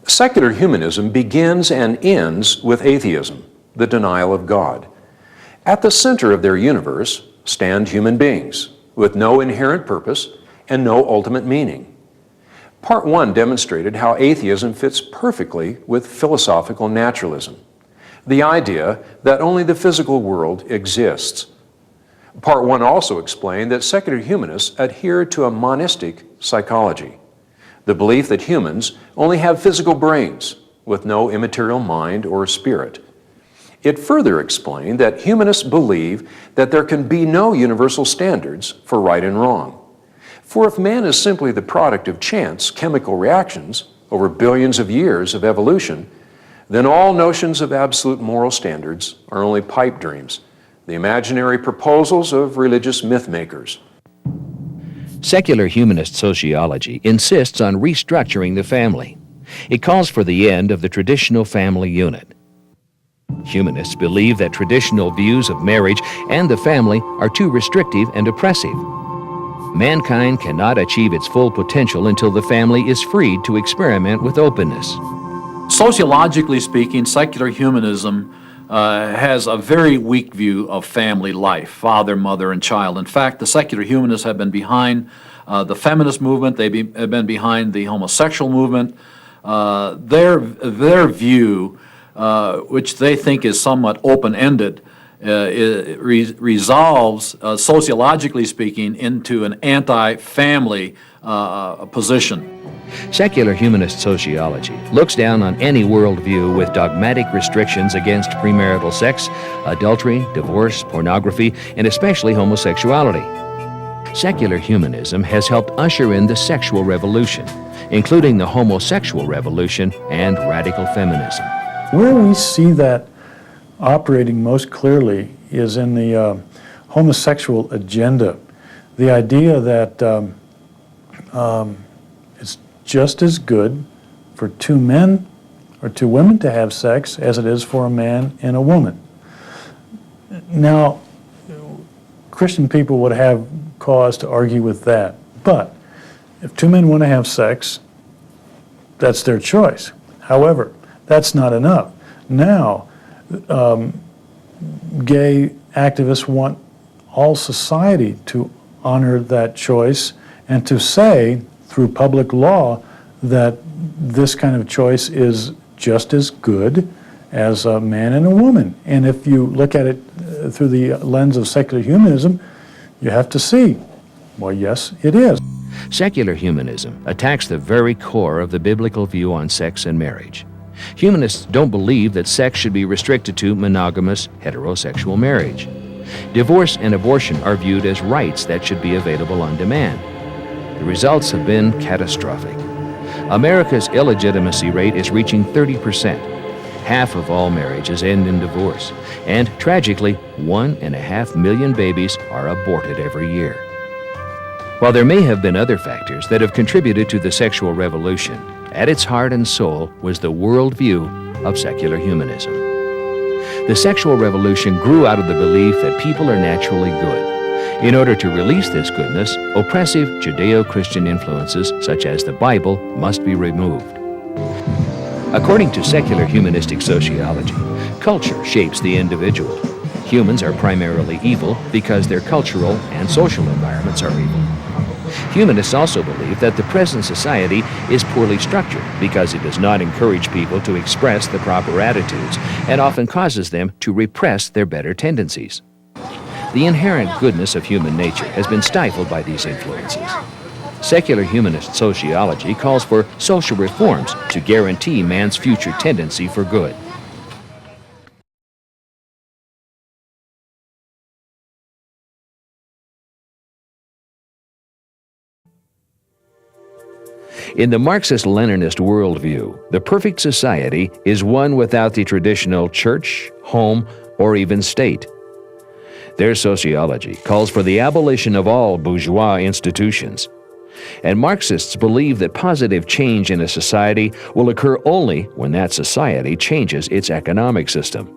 Secular humanism begins and ends with atheism, the denial of God. At the center of their universe stand human beings with no inherent purpose and no ultimate meaning. Part 1 demonstrated how atheism fits perfectly with philosophical naturalism, the idea that only the physical world exists. Part 1 also explained that secular humanists adhere to a monistic psychology, the belief that humans only have physical brains with no immaterial mind or spirit. It further explained that humanists believe that there can be no universal standards for right and wrong. For if man is simply the product of chance chemical reactions over billions of years of evolution, then all notions of absolute moral standards are only pipe dreams, the imaginary proposals of religious myth makers. Secular humanist sociology insists on restructuring the family. It calls for the end of the traditional family unit. Humanists believe that traditional views of marriage and the family are too restrictive and oppressive. Mankind cannot achieve its full potential until the family is freed to experiment with openness. Sociologically speaking, secular humanism has a very weak view of family life, father, mother, and child. In fact, the secular humanists have been behind the feminist movement. They've been behind the homosexual movement. Their view, which they think is somewhat open-ended, resolves, sociologically speaking, into an anti-family position. Secular humanist sociology looks down on any worldview with dogmatic restrictions against premarital sex, adultery, divorce, pornography, and especially homosexuality. Secular humanism has helped usher in the sexual revolution, including the homosexual revolution and radical feminism. Where we see that operating most clearly is in the homosexual agenda. The idea that it's just as good for two men or two women to have sex as it is for a man and a woman. Now, Christian people would have cause to argue with that, but if two men want to have sex, that's their choice. However, that's not enough. Now, gay activists want all society to honor that choice and to say, through public law, that this kind of choice is just as good as a man and a woman. And if you look at it through the lens of secular humanism, you have to see, well, yes, it is. Secular humanism attacks the very core of the biblical view on sex and marriage. Humanists don't believe that sex should be restricted to monogamous, heterosexual marriage. Divorce and abortion are viewed as rights that should be available on demand. The results have been catastrophic. America's illegitimacy rate is reaching 30%. Half of all marriages end in divorce, and tragically, 1.5 million babies are aborted every year. While there may have been other factors that have contributed to the sexual revolution, at its heart and soul was the worldview of secular humanism. The sexual revolution grew out of the belief that people are naturally good. In order to release this goodness, oppressive Judeo-Christian influences, such as the Bible, must be removed. According to secular humanistic sociology, culture shapes the individual. Humans are primarily evil because their cultural and social environments are evil. Humanists also believe that the present society is poorly structured because it does not encourage people to express the proper attitudes and often causes them to repress their better tendencies. The inherent goodness of human nature has been stifled by these influences. Secular humanist sociology calls for social reforms to guarantee man's future tendency for good. In the Marxist-Leninist worldview, the perfect society is one without the traditional church, home, or even state. Their sociology calls for the abolition of all bourgeois institutions. And Marxists believe that positive change in a society will occur only when that society changes its economic system.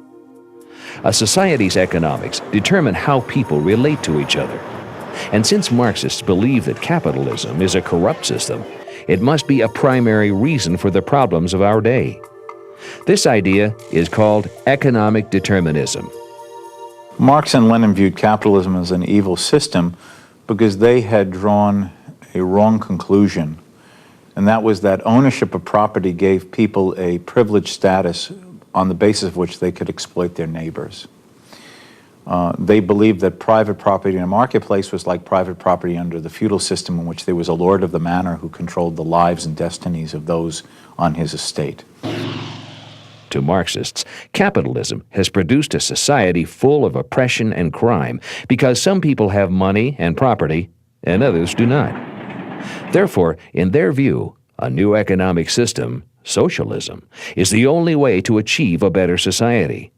A society's economics determine how people relate to each other. And since Marxists believe that capitalism is a corrupt system, It must be a primary reason for the problems of our day. This idea is called economic determinism. Marx and Lenin viewed capitalism as an evil system because they had drawn a wrong conclusion, and that was that ownership of property gave people a privileged status on the basis of which they could exploit their neighbors. They believed that private property in a marketplace was like private property under the feudal system, in which there was a lord of the manor who controlled the lives and destinies of those on his estate. To Marxists, capitalism has produced a society full of oppression and crime because some people have money and property and others do not. Therefore, in their view, a new economic system, socialism, is the only way to achieve a better society.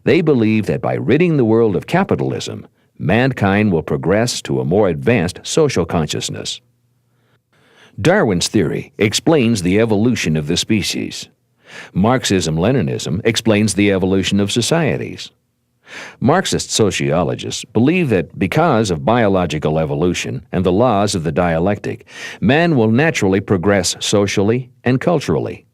They believe that by ridding the world of capitalism, mankind will progress to a more advanced social consciousness. Darwin's theory explains the evolution of the species. Marxism-Leninism explains the evolution of societies. Marxist sociologists believe that because of biological evolution and the laws of the dialectic, man will naturally progress socially and culturally.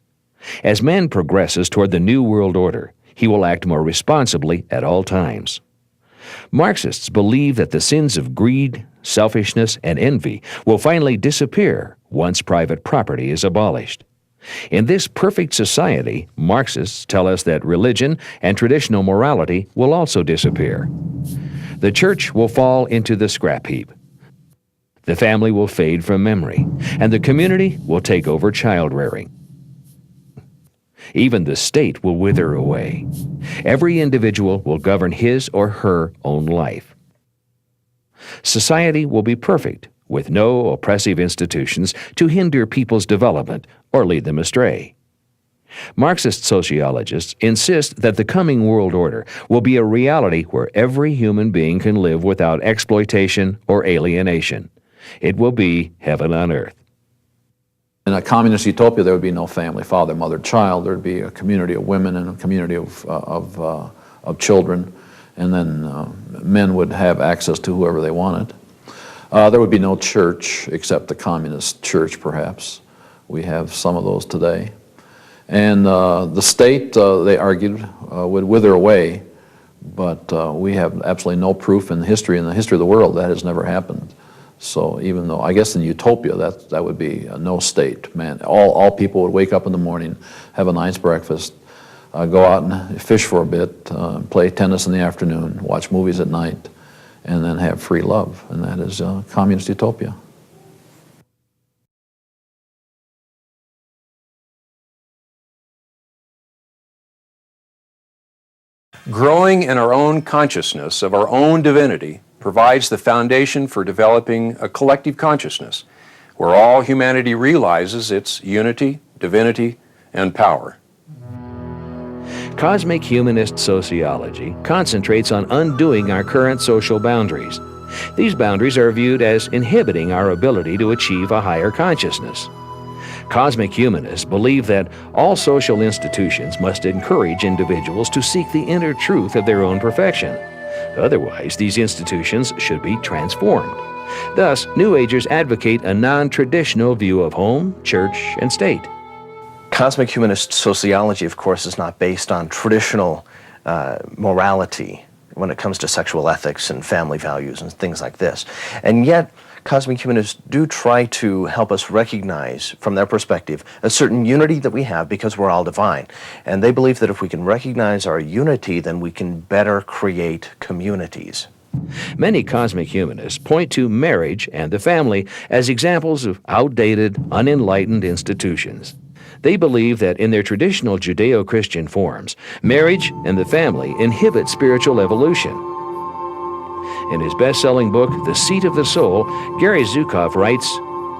As man progresses toward the New World Order, he will act more responsibly at all times. Marxists believe that the sins of greed, selfishness, and envy will finally disappear once private property is abolished. In this perfect society, Marxists tell us that religion and traditional morality will also disappear. The church will fall into the scrap heap. The family will fade from memory, and the community will take over child rearing. Even the state will wither away. Every individual will govern his or her own life. Society will be perfect, with no oppressive institutions to hinder people's development or lead them astray. Marxist sociologists insist that the coming world order will be a reality where every human being can live without exploitation or alienation. It will be heaven on earth. In a communist utopia, there would be no family, father, mother, child. There would be a community of women and a community of children, and then men would have access to whoever they wanted. There would be no church except the communist church, perhaps. We have some of those today. And the state, they argued, would wither away, but we have absolutely no proof in the history of the world that has never happened. So even though, I guess in utopia, that would be no state, man. All people would wake up in the morning, have a nice breakfast, go out and fish for a bit, play tennis in the afternoon, watch movies at night, and then have free love, and that is communist utopia. Growing in our own consciousness of our own divinity provides the foundation for developing a collective consciousness where all humanity realizes its unity, divinity, and power. Cosmic humanist sociology concentrates on undoing our current social boundaries. These boundaries are viewed as inhibiting our ability to achieve a higher consciousness. Cosmic humanists believe that all social institutions must encourage individuals to seek the inner truth of their own perfection. Otherwise, these institutions should be transformed. Thus, New Agers advocate a non-traditional view of home, church, and state. Cosmic humanist sociology, of course, is not based on traditional morality when it comes to sexual ethics and family values and things like this. And yet, cosmic humanists do try to help us recognize, from their perspective, a certain unity that we have because we're all divine. And they believe that if we can recognize our unity, then we can better create communities. Many cosmic humanists point to marriage and the family as examples of outdated, unenlightened institutions. They believe that in their traditional Judeo-Christian forms, marriage and the family inhibit spiritual evolution. In his best-selling book, The Seat of the Soul, Gary Zukav writes,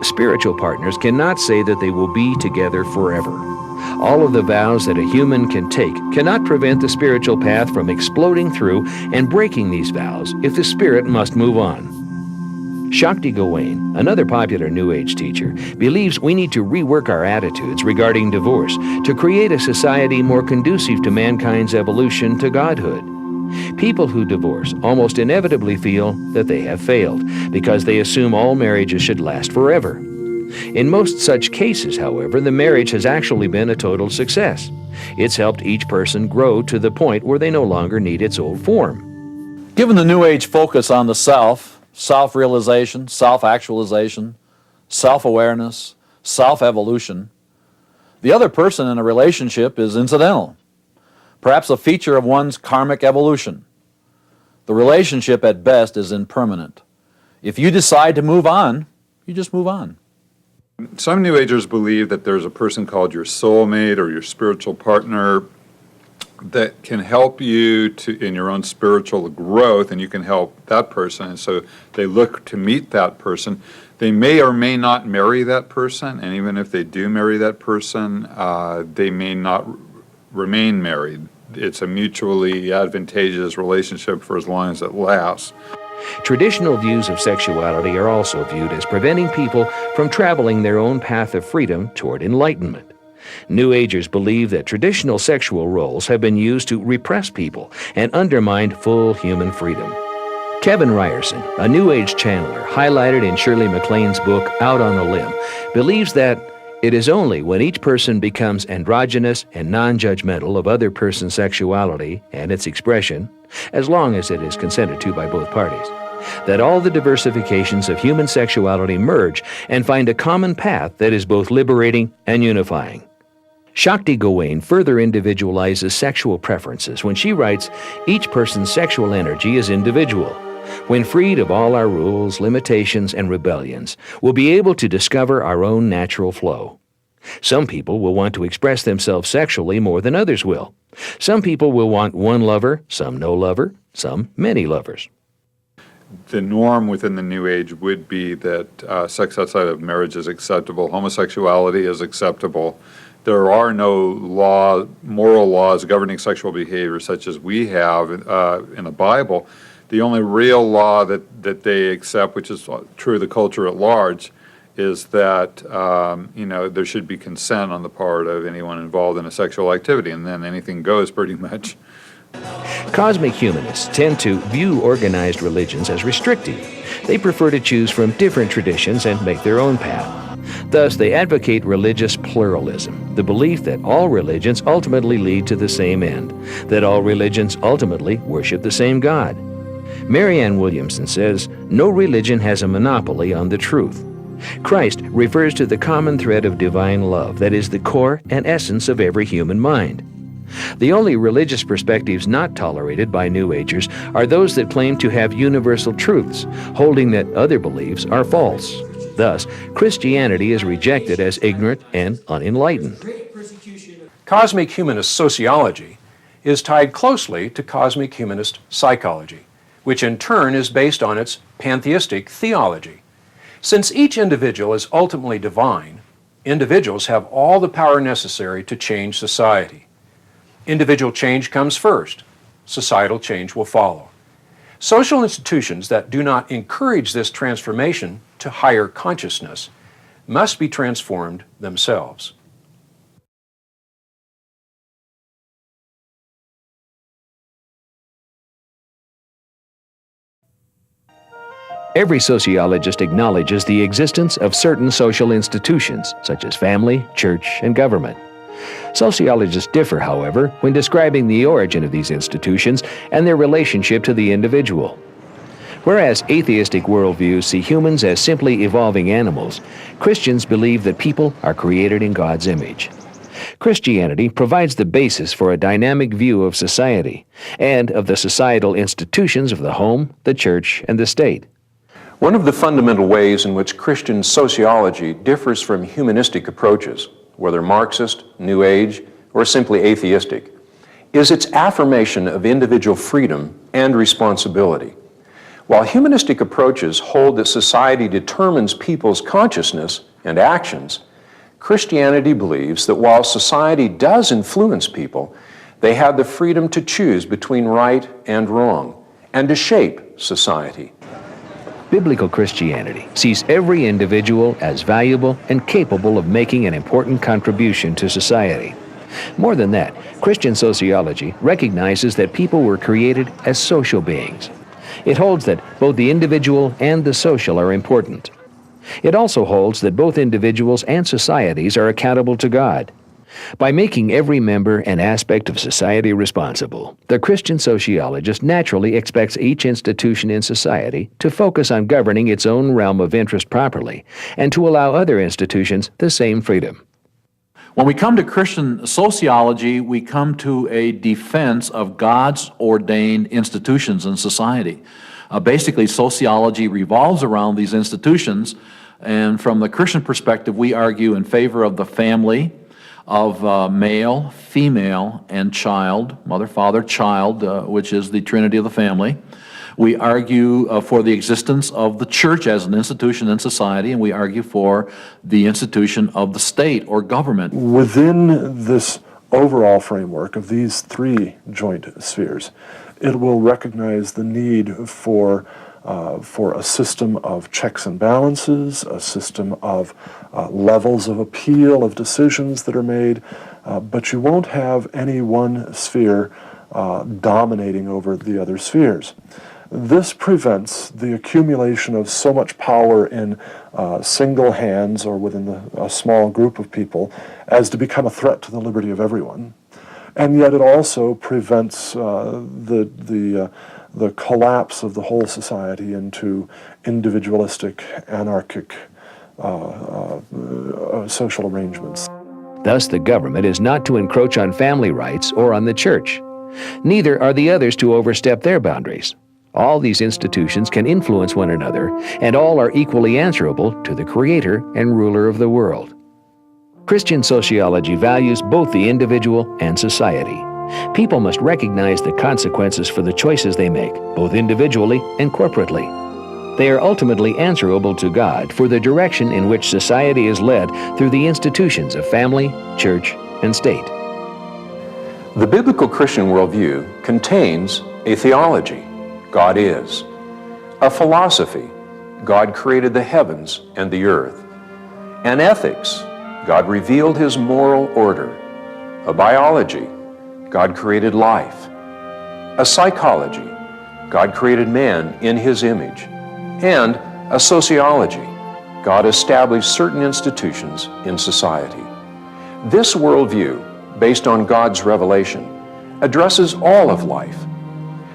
"Spiritual partners cannot say that they will be together forever. All of the vows that a human can take cannot prevent the spiritual path from exploding through and breaking these vows if the spirit must move on." Shakti Gawain, another popular New Age teacher, believes we need to rework our attitudes regarding divorce to create a society more conducive to mankind's evolution to godhood. People who divorce almost inevitably feel that they have failed because they assume all marriages should last forever. In most such cases, however, the marriage has actually been a total success. It's helped each person grow to the point where they no longer need its old form. Given the New Age focus on the self, self-realization, self-actualization, self-awareness, self-evolution, the other person in a relationship is incidental, perhaps a feature of one's karmic evolution. The relationship at best is impermanent. If you decide to move on, you just move on. Some New Agers believe that there's a person called your soulmate or your spiritual partner that can help you in your own spiritual growth, and you can help that person. And so they look to meet that person. They may or may not marry that person, and even if they do marry that person, they may not remain married. It's a mutually advantageous relationship for as long as it lasts. Traditional views of sexuality are also viewed as preventing people from traveling their own path of freedom toward enlightenment. New Agers believe that traditional sexual roles have been used to repress people and undermine full human freedom. Kevin Ryerson, a New Age channeler highlighted in Shirley MacLaine's book Out on a Limb, believes that it is only when each person becomes androgynous and non-judgmental of other person's sexuality and its expression, as long as it is consented to by both parties, that all the diversifications of human sexuality merge and find a common path that is both liberating and unifying. Shakti Gawain further individualizes sexual preferences when she writes, "Each person's sexual energy is individual. When freed of all our rules, limitations, and rebellions, we'll be able to discover our own natural flow. Some people will want to express themselves sexually more than others will. Some people will want one lover, some no lover, some many lovers." The norm within the New Age would be that sex outside of marriage is acceptable, homosexuality is acceptable. There are no moral laws governing sexual behavior such as we have in the Bible. The only real law that they accept, which is true of the culture at large, is that there should be consent on the part of anyone involved in a sexual activity, and then anything goes pretty much. Cosmic humanists tend to view organized religions as restrictive. They prefer to choose from different traditions and make their own path. Thus, they advocate religious pluralism, the belief that all religions ultimately lead to the same end, that all religions ultimately worship the same God. Marianne Williamson says, "No religion has a monopoly on the truth." Christ refers to the common thread of divine love that is the core and essence of every human mind. The only religious perspectives not tolerated by New Agers are those that claim to have universal truths, holding that other beliefs are false. Thus, Christianity is rejected as ignorant and unenlightened. Cosmic humanist sociology is tied closely to cosmic humanist psychology, which in turn is based on its pantheistic theology. Since each individual is ultimately divine, individuals have all the power necessary to change society. Individual change comes first. Societal change will follow. Social institutions that do not encourage this transformation to higher consciousness must be transformed themselves. Every sociologist acknowledges the existence of certain social institutions, such as family, church, and government. Sociologists differ, however, when describing the origin of these institutions and their relationship to the individual. Whereas atheistic worldviews see humans as simply evolving animals, Christians believe that people are created in God's image. Christianity provides the basis for a dynamic view of society and of the societal institutions of the home, the church, and the state. One of the fundamental ways in which Christian sociology differs from humanistic approaches, whether Marxist, New Age, or simply atheistic, is its affirmation of individual freedom and responsibility. While humanistic approaches hold that society determines people's consciousness and actions, Christianity believes that while society does influence people, they have the freedom to choose between right and wrong, and to shape society. Biblical Christianity sees every individual as valuable and capable of making an important contribution to society. More than that, Christian sociology recognizes that people were created as social beings. It holds that both the individual and the social are important. It also holds that both individuals and societies are accountable to God. By making every member and aspect of society responsible, the Christian sociologist naturally expects each institution in society to focus on governing its own realm of interest properly and to allow other institutions the same freedom. When we come to Christian sociology, we come to a defense of God's ordained institutions in society. Basically, sociology revolves around these institutions, and from the Christian perspective, we argue in favor of the family, of male, female, and child, mother, father, child, which is the trinity of the family. We argue for the existence of the church as an institution in society, and we argue for the institution of the state or government. Within this overall framework of these three joint spheres, it will recognize the need for a system of checks and balances, a system of levels of appeal of decisions that are made, but you won't have any one sphere dominating over the other spheres. This prevents the accumulation of so much power in single hands or within a small group of people as to become a threat to the liberty of everyone. And yet it also prevents the collapse of the whole society into individualistic, anarchic social arrangements. Thus, the government is not to encroach on family rights or on the church. Neither are the others to overstep their boundaries. All these institutions can influence one another, and all are equally answerable to the Creator and Ruler of the world. Christian sociology values both the individual and society. People must recognize the consequences for the choices they make, both individually and corporately. They are ultimately answerable to God for the direction in which society is led through the institutions of family, church, and state. The biblical Christian worldview contains a theology, God is; a philosophy, God created the heavens and the earth; an ethics, God revealed His moral order; a biology, God created life; a psychology, God created man in His image; and a sociology, God established certain institutions in society. This worldview, based on God's revelation, addresses all of life.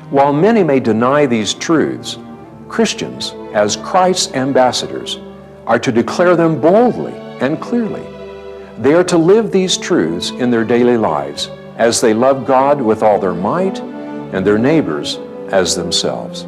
While many may deny these truths, Christians, as Christ's ambassadors, are to declare them boldly and clearly. They are to live these truths in their daily lives as they love God with all their might and their neighbors as themselves.